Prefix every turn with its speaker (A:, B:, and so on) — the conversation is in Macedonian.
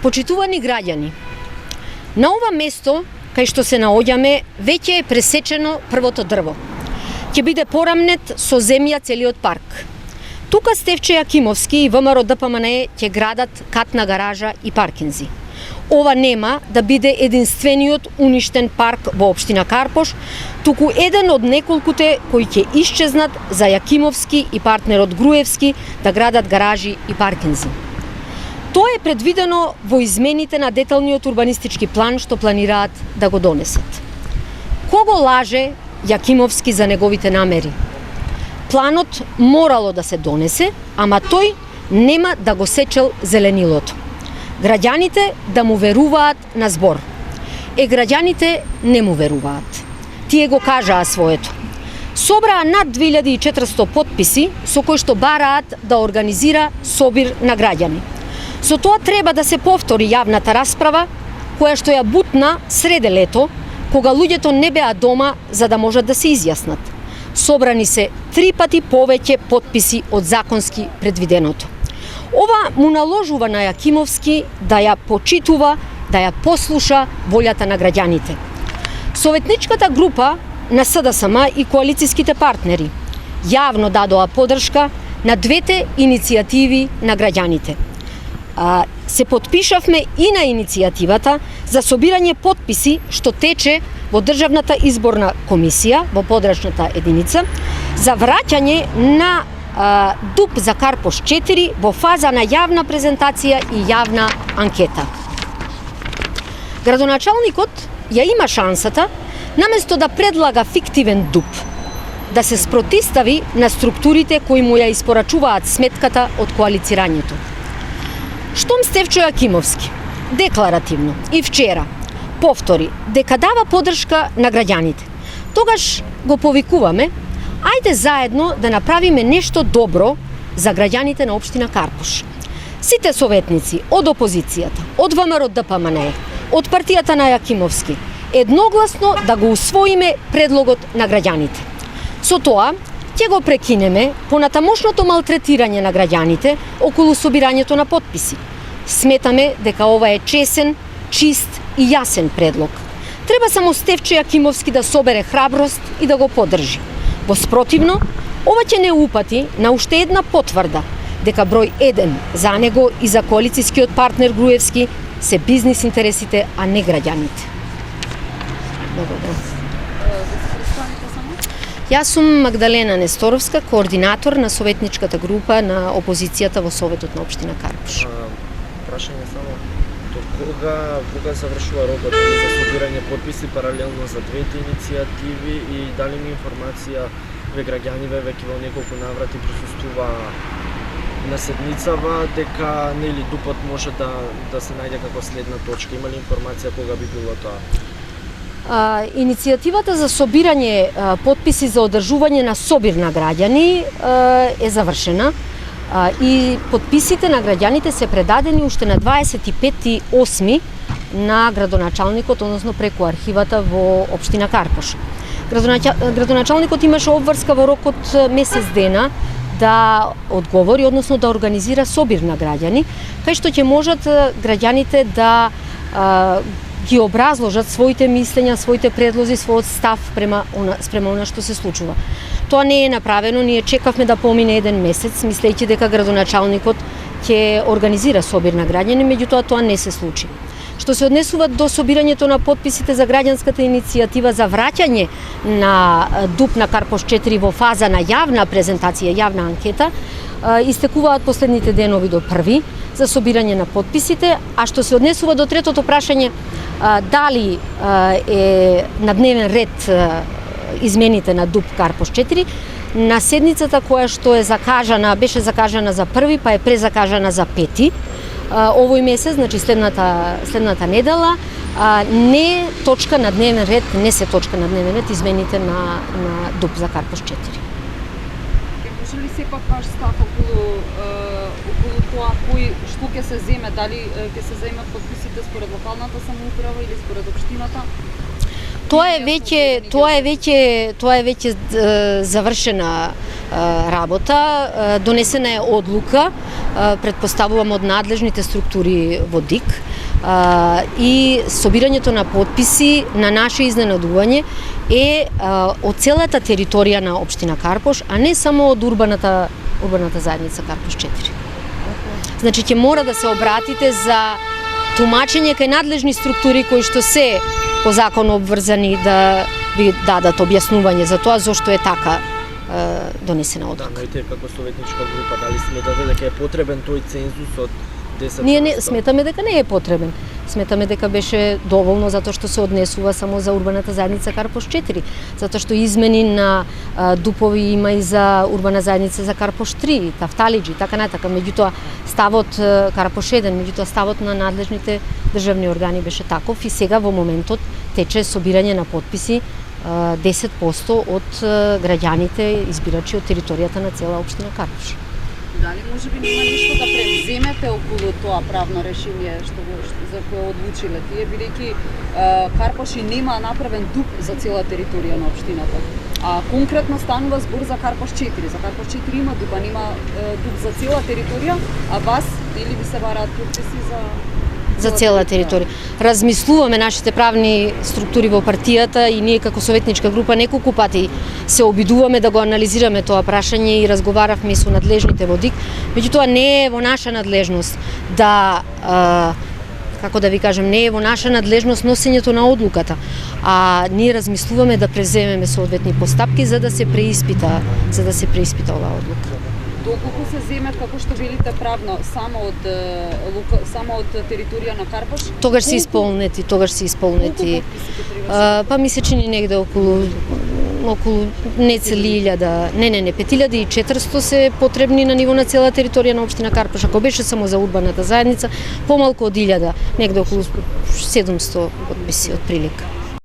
A: Почитувани граѓани, на ова место кај што се наоѓаме веќе е пресечено првото дрво. Ќе биде порамнет со земја целиот парк. Тука Стефче Јакимовски и ВМРО ДПМНЕ ќе градат катна гаража и паркинзи. Ова нема да биде единствениот уништен парк во општина Карпош, туку еден од неколкуте кои ќе исчезнат за Јакимовски и партнерот Груевски да градат гаражи и паркинзи. Тоа е предвидено во измените на деталниот урбанистички план што планираат да го донесат. Кого лаже Јакимовски за неговите намери? Планот морало да се донесе, ама тој нема да го сечел зеленилото. Граѓаните да му веруваат на збор. Граѓаните не му веруваат. Тие го кажаа своето. Собраа над 2400 потписи со кои што бараат да организира собир на граѓани. Со тоа треба да се повтори јавната расправа, која што ја бутна среде лето, кога луѓето не беа дома за да можат да се изјаснат. Собрани се 3 пати повеќе потписи од законски предвиденото. Ова му наложува на Јакимовски да ја почитува, да ја послуша волјата на граѓаните. Советничката група на СДСМ и коалицијските партнери јавно дадоа подршка на двете иницијативи на граѓаните. Се потпишавме и на иницијативата за собирање потписи што тече во Државната изборна комисија, во подрачната единица, за враќање на ДУП за Карпош 4 во фаза на јавна презентација и јавна анкета. Градоначалникот ја има шансата, наместо да предлага фиктивен ДУП, да се спротистави на структурите кои му ја испорачуваат сметката од коалицирањето. Штом Стефчо Јакимовски декларативно и вчера повтори дека дава подршка на граѓаните, тогаш го повикуваме, ајде заедно да направиме нешто добро за граѓаните на општина Карпош. Сите советници од опозицијата, од ВМРО ДПМНЕ, од партијата на Јакимовски, едногласно да го усвоиме предлогот на граѓаните. Со тоа ќе го прекинеме понатамошното малтретирање на граѓаните околу собирањето на потписи. Сметаме дека ова е чесен, чист и јасен предлог. Треба само Стефче Јакимовски да собере храброст и да го поддржи. Во спротивно, ова ќе не упати на уште една потврда дека број 1 за него и за коалицијскиот партнер Груевски се бизнис интересите, а не граѓаните. Благодарам. Јас сум Магдалена Несторовска, координатор на советничката група на опозицијата во Советот на општина Карпош.
B: Прашање само, кога завршува рокот за собирање потписи паралелно за двете иницијативи и дали ми информација граѓаниве веќе во неколку наврати присуствува на седницава дека нели ДУПот може да се најде како следна точка. Има ли информација кога би било тоа?
A: Иницијативата за собирање потписи за одржување на собир на граѓани е завршена и потписите на граѓаните се предадени уште на 25.8 на градоначалникот, односно преку архивата во општина Карпош. Градоначалникот имаше обврска во рок од месец дена да одговори, односно да организира собир на граѓани, кај што ќе можат граѓаните да ги образложат своите мислења, своите предлози, својот став спрема она што се случува. Тоа не е направено, ние чекавме да помине еден месец, мислејќи дека градоначалникот ќе организира собир на граѓани, меѓутоа тоа не се случи. Што се однесува до собирањето на потписите за граѓанската иницијатива за враќање на ДУП на Карпош 4 во фаза на јавна презентација, јавна анкета, истекуваат последните денови до 1 за собирање на потписите, а што се однесува до третото прашање, дали е на дневен ред измените на ДУП Карпош 4, на седницата која што е закажана, беше закажана за 1, па е презакажана за 5 овој месец, значи следната недела, не точка на дневен ред, не се точка на дневен ред измените на ДУП за Карпош 4.
C: Може ли сепак ваш став околу тоа што ќе се земе, дали ќе се земат потписите според локалната самоуправа или според општината?
A: тоа е веќе завршена работа, донесена е одлука, претпоставувам од надлежните структури во ДИК, и собирањето на потписи на наше изненадување е од целата територија на општина Карпош, а не само од урбаната заедница Карпош 4. Значи ќе мора да се обратите за тумачење кај надлежни структури кои што се по закон обврзани да ви дадат објаснување за тоа зошто е така донесена одлука.
B: Да, но и како советничка група, дали сметате дека е потребен тој цензус од 10%?
A: Ние не сметаме дека не е потребен. Сметаме дека беше доволно затоа што се однесува само за урбаната заедница Карпош 4, затоа што измени на дупови има и за урбана заедница за Карпош 3, Тафталиџи, така натака. Меѓутоа ставот Карпош 1, меѓутоа ставот на надлежните државни органи беше таков и сега во моментот тече собирање на потписи 10% од граѓаните избирачи од територијата на цела општина Карпош.
C: Дали може би нема нешто да превземете околу тоа правно решение за кое одлучиле тие, бидејќи Карпош и нема направен ДУП за цела територија на општината. А конкретно станува збор за Карпош 4. За Карпош 4 има ДУП, а нема ДУП за цела територија, а вас или ви се бараат потписи
A: за цела територија. Размислуваме нашите правни структури во партијата и ние како советничка група неколку пати се обидуваме да го анализираме тоа прашање и разговаравме со надлежните во ДИК. Меѓутоа не е во наша надлежност да како да ви кажем, не е во наша надлежност носењето на одлуката, а ние размислуваме да преземеме соодветни постапки за да се преиспита оваа одлука.
C: Доколку се земат, како што велите правно, само од територија на Карпош?
A: Тогаш се исполнети. Па ми се чини негде околу не цели 1000, не 5400 се потребни на ниво на цела територија на општина Карпош. Ако беше само за урбаната заедница, помалку од 1000, негде околу 700 потписи од прилика.